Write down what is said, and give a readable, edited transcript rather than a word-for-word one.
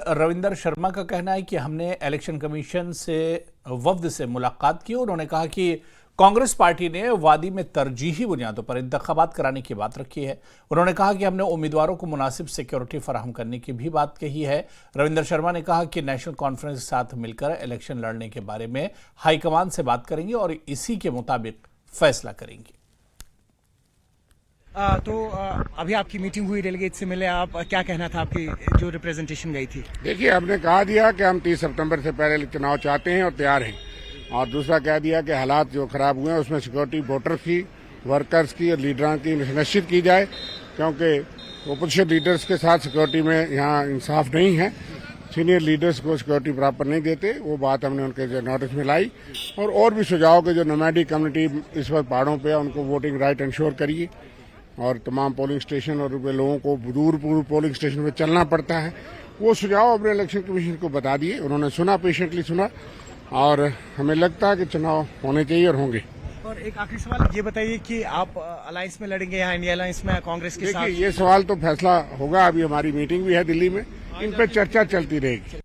रविंदर शर्मा का कहना है कि हमने इलेक्शन कमीशन से वफ्द से मुलाकात की। उन्होंने कहा कि कांग्रेस पार्टी ने वादी में तरजीही बुनियादों पर इंतखाबात कराने की बात रखी है। उन्होंने कहा कि हमने उम्मीदवारों को मुनासिब सिक्योरिटी फराहम करने की भी बात कही है। रविंदर शर्मा ने कहा कि नेशनल कॉन्फ्रेंस के साथ मिलकर इलेक्शन लड़ने के बारे में हाईकमान से बात करेंगे और इसी के मुताबिक फैसला करेंगे। अभी आपकी मीटिंग हुई, डेलीगेट से मिले आप, क्या कहना था आपकी जो रिप्रेजेंटेशन गई थी? देखिए, हमने कहा दिया कि हम 30 सितंबर से पहले चुनाव चाहते हैं और तैयार हैं। और दूसरा कह दिया कि हालात जो खराब हुए हैं उसमें सिक्योरिटी वोटर्स की, वर्कर्स की और लीडरों की निश्चित की जाए, क्योंकि ओपोजिशन लीडर्स के साथ सिक्योरिटी में यहाँ इंसाफ नहीं है। सीनियर लीडर्स को सिक्योरिटी प्रॉपर नहीं देते, वो बात हमने उनके नोटिस में लाई। और भी सुझाव के जो नोमैडिक कम्युनिटी इस वक्त पहाड़ों पर, उनको वोटिंग राइट इंश्योर करिए। और तमाम पोलिंग स्टेशन और लोगों को दूर पोलिंग स्टेशन पे चलना पड़ता है, वो सुझाव अपने इलेक्शन कमीशन को बता दिए। उन्होंने सुना, पेशेंटली सुना, और हमें लगता है कि चुनाव होने चाहिए और होंगे। और एक आखिरी सवाल ये बताइए कि आप अलायंस में लड़ेंगे या इंडिया अलायंस में कांग्रेस के साथ? देखिए, ये सवाल तो फैसला होगा। अभी हमारी मीटिंग भी है दिल्ली में, इन पर चर्चा चलती रहेगी।